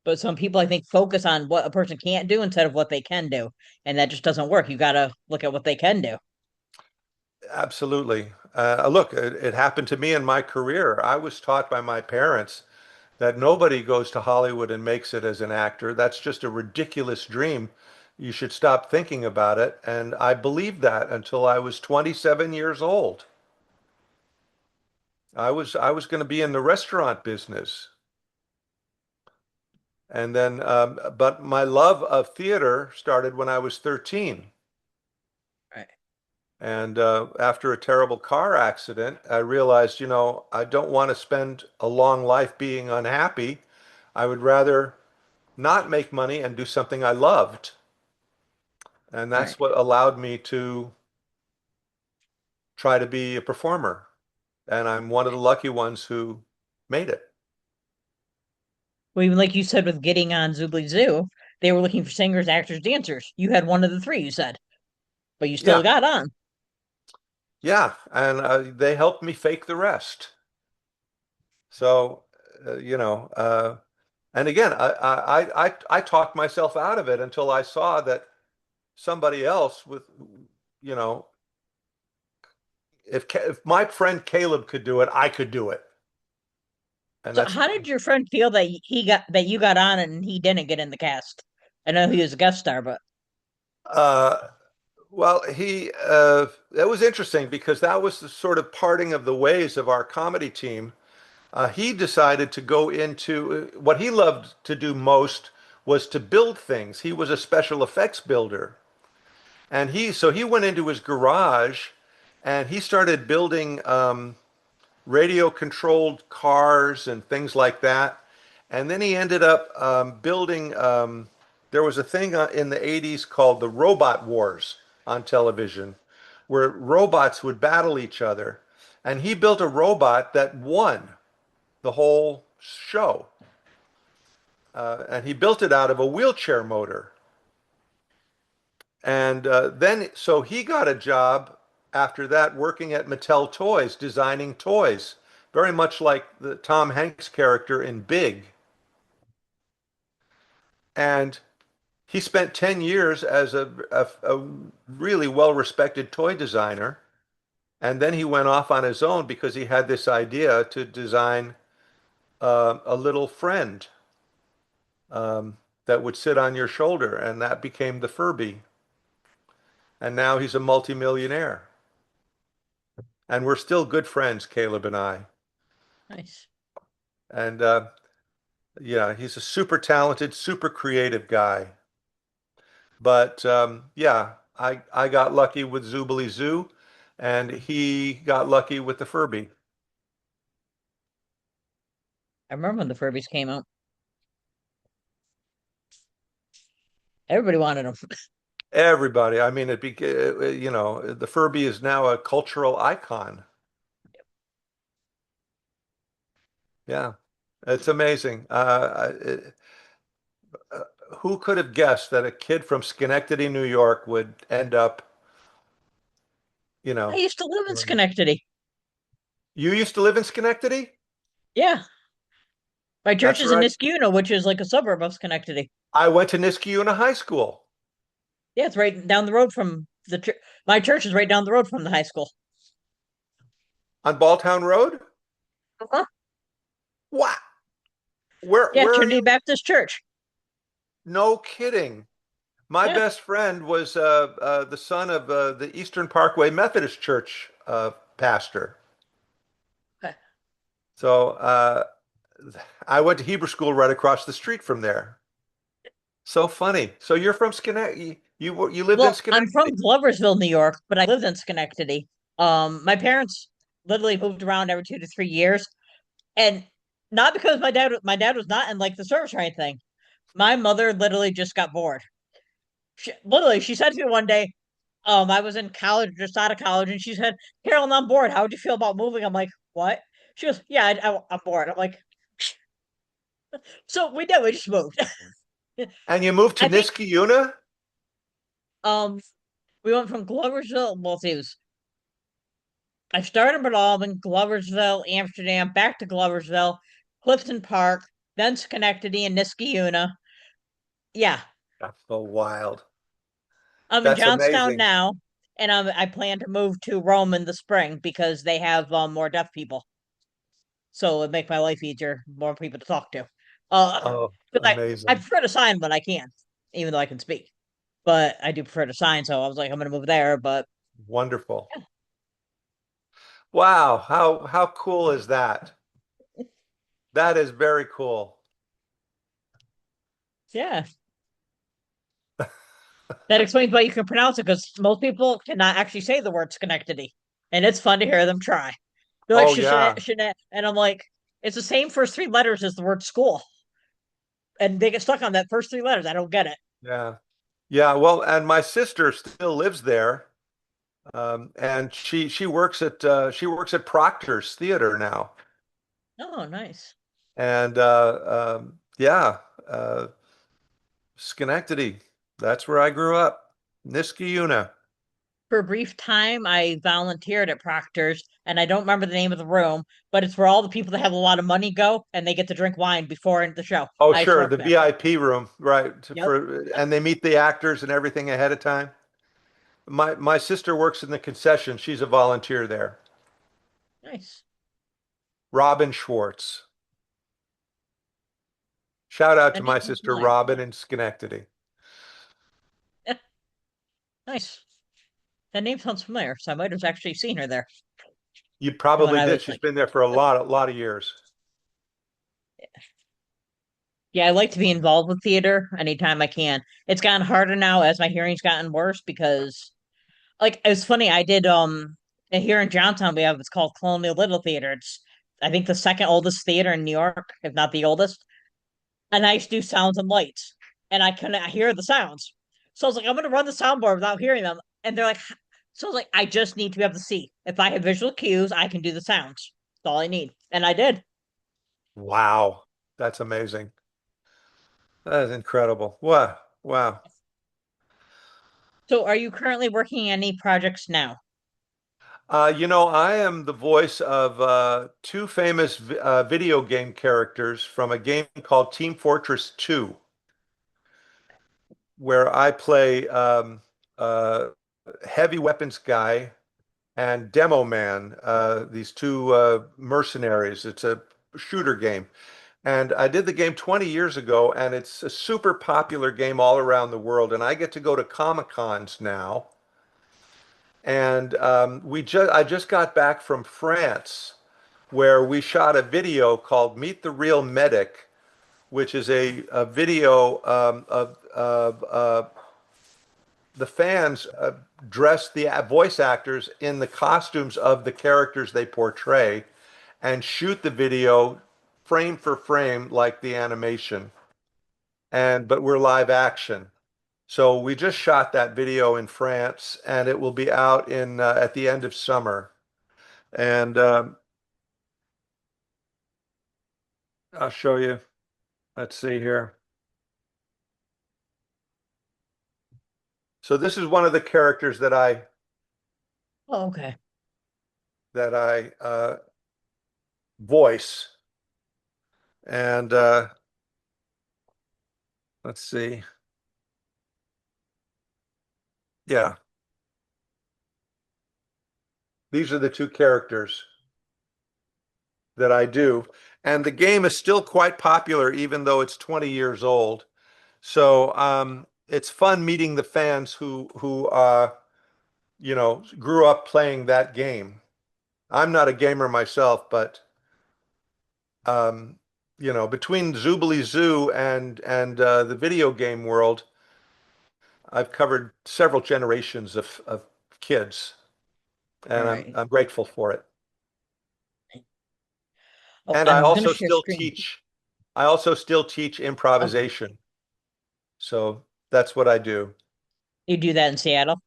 But some people, I think, focus on what a person can't do instead of what they can do. And that just doesn't work. You got to look at what they can do. Absolutely. Look, it happened to me in my career. I was taught by my parents that nobody goes to Hollywood and makes it as an actor. That's just a ridiculous dream. You should stop thinking about it. And I believed that until I was 27 years old. I was going to be in the restaurant business. And then, but my love of theater started when I was 13. Right. And after a terrible car accident, I realized, you know, I don't want to spend a long life being unhappy. I would rather not make money and do something I loved. And Right. that's what allowed me to try to be a performer. And I'm one of the lucky ones who made it. Well, even like you said with getting on Zoobly Zoo, they were looking for singers, actors, dancers. You had one of the three, you said, but you still Yeah, got on. yeah. And they helped me fake the rest. So, you know, and again, I talked myself out of it until I saw that somebody else with, you know, if my friend Caleb could do it, I could do it. And So that's, how did your friend feel that you got on and he didn't get in the cast? I know he was a guest star, but uh, well, it was interesting because that was the sort of parting of the ways of our comedy team. He decided to go into what he loved to do most was to build things. He was a special effects builder. And so he went into his garage and he started building radio controlled cars and things like that. And then he ended up building, there was a thing in the 80s called the Robot Wars on television, where robots would battle each other. And he built a robot that won the whole show. And he built it out of a wheelchair motor. And then, so he got a job after that working at Mattel Toys, designing toys, very much like the Tom Hanks character in Big. And he spent 10 years as a really well-respected toy designer. And then he went off on his own because he had this idea to design a little friend that would sit on your shoulder. And that became the Furby. And now he's a multimillionaire. and we're still good friends, Caleb and I. Nice. And yeah, he's a super talented, super creative guy. But yeah, I got lucky with Zoobly Zoo, and he got lucky with the Furby. I remember when the Furbies came out. Everybody wanted them. Everybody, I mean, the Furby is now a cultural icon. Yeah, it's amazing. Uh, who could have guessed that a kid from Schenectady, New York, would end up, you I know, used to live in doing this? Schenectady. You used to live in Schenectady? Yeah. My church That's is in right. Niskayuna, which is like a suburb of Schenectady. I went to Niskayuna High School Yeah, it's right down the road from the church. My church is right down the road from the high school. on Balltown Road. Uh-huh. What? Where Yeah, where are Trinity you? Baptist Church. No kidding. My Yeah. best friend was the son of the Eastern Parkway Methodist Church pastor. Okay. So I went to Hebrew school right across the street from there. So funny. So you're from Schenectady. You lived in Well, I'm Schenectady. from Gloversville, New York, but I lived in Schenectady. My parents literally moved around every 2 to 3 years, and not because my dad was not in like the service or anything. My mother literally just got bored. She said to me one day, I was in college, just out of college, and she said, "Carolyn, I'm bored. How would you feel about moving?" I'm like, "What?" She goes, "Yeah, I'm bored." I'm like, "So we did. We just moved." And you moved to I think Niskayuna? um we went from Gloversville. Well, see, it was I started in Baldwin, Gloversville, Amsterdam, back to Gloversville, Clifton Park, then Schenectady and Niskayuna. Yeah, That's so wild. I'm in That's Johnstown amazing. now, and I plan to move to Rome in the spring because they have more deaf people, so it make my life easier, more people to talk to. Uh, Oh, 'Cause I amazing. prefer to sign when I can, even though I can speak, but I do prefer to sign. So I was like, I'm gonna move there, but Wonderful. Wow, how cool is that? That is very cool. yeah, that explains why you can pronounce it because most people cannot actually say the word Schenectady, and it's fun to hear them try. They're like Oh Shishnet, yeah. Shishnet, and I'm like, it's the same first three letters as the word school, and they get stuck on that first three letters. I don't get it. Yeah. Yeah, well, and my sister still lives there. And she works at Proctor's Theater now. Oh, nice. And yeah, uh, Schenectady. That's where I grew up. Niskayuna. For a brief time, I volunteered at Proctor's, and I don't remember the name of the room, but it's where all the people that have a lot of money go, and they get to drink wine before the show. Oh, I used to sure, work the there. VIP room, right? Yep. And they meet the actors and everything ahead of time. My sister works in the concession. She's a volunteer there. Nice. Robin Schwartz. Shout out to That my name sounds sister familiar. Robin in Schenectady. Nice. That name sounds familiar, so I might have actually seen her there You when probably I was did. She's like, been there for a lot of years. yeah, I like to be involved with theater anytime I can. It's gotten harder now as my hearing's gotten worse because, like, it's funny. I did here in Johnstown we have it's called Colonial Little Theater. It's I think the second oldest theater in New York, if not the oldest. And I used to do sounds and lights, and I couldn't hear the sounds. So I was like, I'm gonna run the soundboard without hearing them. And they're like, so I was like, I just need to be able to see. If I have visual cues, I can do the sounds. That's all I need, and I did. Wow, that's amazing. That is incredible. Wow, wow. So, are you currently working any projects now? I am the voice of two famous video game characters from a game called Team Fortress 2, where I play uh, heavy weapons guy and Demo Man, these two mercenaries. It's a shooter game. And I did the game 20 years ago, and it's a super popular game all around the world. And I get to go to Comic Cons now And I just got back from France where we shot a video called Meet the Real Medic, which is a video of the fans dress the voice actors in the costumes of the characters they portray and shoot the video frame for frame like the animation. But we're live action. So we just shot that video in France, and it will be out in at the end of summer. And I'll show you. Let's see here. So this is one of the characters Oh, okay. that I voice. And let's see. Yeah, these are the two characters that I do. And the game is still quite popular, even though it's 20 years old. So it's fun meeting the fans who grew up playing that game. I'm not a gamer myself, but um, between Zoobly Zoo and the video game world, I've covered several generations of kids, All and I'm right. I'm grateful for it. Oh, And I'm gonna share screen. I also still teach Okay. improvisation. So that's what I do. You do that in Seattle?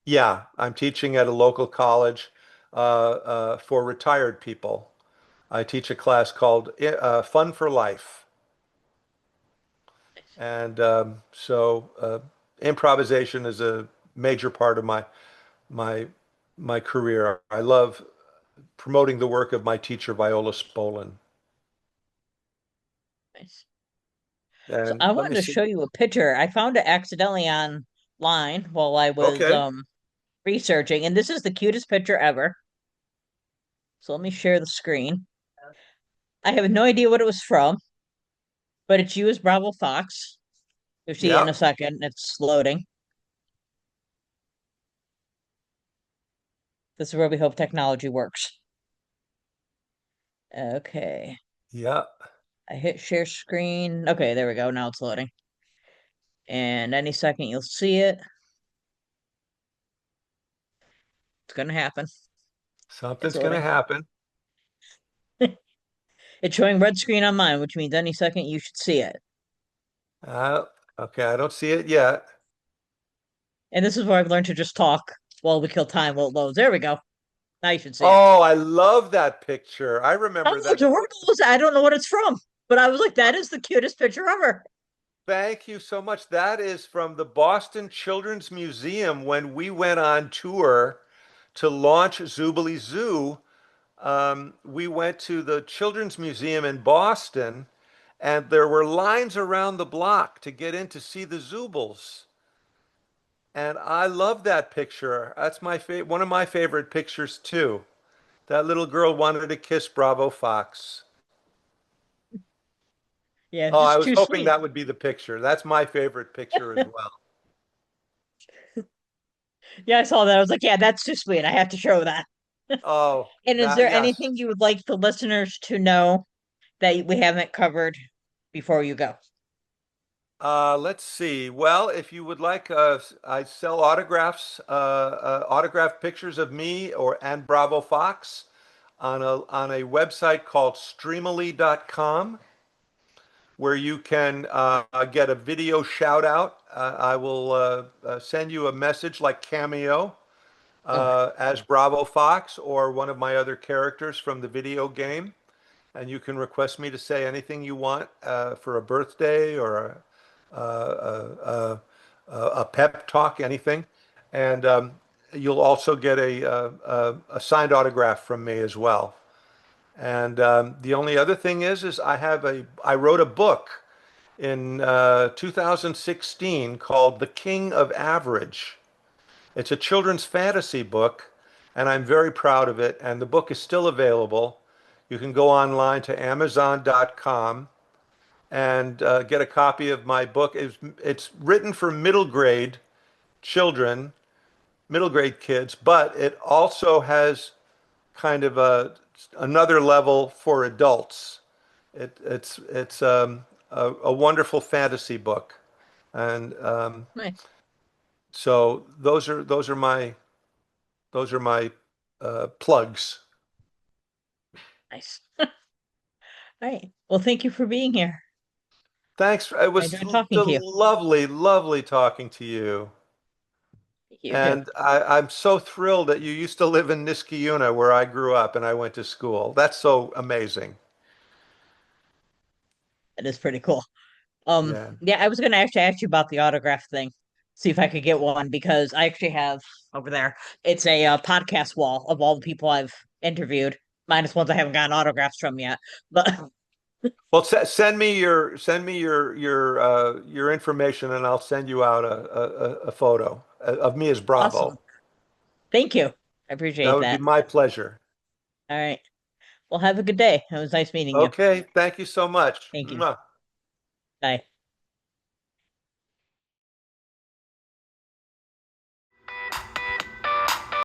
Yeah, I'm teaching at a local college for retired people. I teach a class called Fun for Life. And improvisation is a major part of my my career. I love promoting the work of my teacher, Viola Spolin. Nice. So And I let me wanted to see. show you a picture. I found it accidentally online while I was Okay. researching, and this is the cutest picture ever. So let me share the screen. I have no idea what it was from, but it's you as Bravo Fox. You'll see it in a Yeah. second. It's loading. This is where we hope technology works. Okay. Yeah. I hit share screen. Okay, there we go. Now it's loading. And any second you'll see it. It's gonna happen. It's Something's going to loading. happen. It's showing red screen on mine, which means any second you should see it. Uh, okay, I don't see it yet. And this is where I've learned to just talk while we kill time while it loads. There we go. Now you should see it. Oh, I love that picture. I Oh, remember it's that. adorable. I don't know what it's from, but I was like, that is the cutest picture ever. Thank you so much. That is from the Boston Children's Museum when we went on tour to launch Zoobly Zoo. We went to the Children's Museum in Boston, and there were lines around the block to get in to see the Zoobles. And I love that picture. That's one of my favorite pictures too. That little girl wanted to kiss Bravo Fox. Yeah, it's Oh, I just was too hoping sweet. that would be the picture. That's my favorite picture as well. Yeah, I saw that. I was like, yeah, that's too sweet. I have to show that. Oh, And is that there yes. anything you would like the listeners to know that we haven't covered before you go? Let's see. Well, if you would like, I sell autographs, autographed pictures of me or and Bravo Fox on a website called streamily.com, where you can get a video shout out. I will send you a message like Cameo Okay. as Bravo Fox or one of my other characters from the video game. And you can request me to say anything you want for a birthday or a pep talk, anything. And you'll also get a signed autograph from me as well. And the only other thing is I wrote a book in 2016 called The King of Average. It's a children's fantasy book, and I'm very proud of it. And the book is still available. You can go online to Amazon.com and get a copy of my book. It's written for middle grade children, middle grade kids, but it also has kind of another level for adults. It's a wonderful fantasy book, and Nice. so those are my plugs. Nice. All right. Well, thank you for being here. Thanks. It I was enjoyed talking to you. lovely, lovely talking to you. You too. And I'm so thrilled that you used to live in Niskayuna, where I grew up and I went to school. That's so amazing. It is pretty cool. Yeah. Yeah, I was gonna actually ask you about the autograph thing, see if I could get one because I actually have over there. It's a podcast wall of all the people I've interviewed, minus ones I haven't gotten autographs from yet. But Well, send me your information, and I'll send you out a photo of me as awesome. Bravo. Thank you. I That appreciate would be that. my pleasure. All right. Well, have a good day. It was nice meeting you. Okay. Thank you so much. Thank you. Mwah. Bye.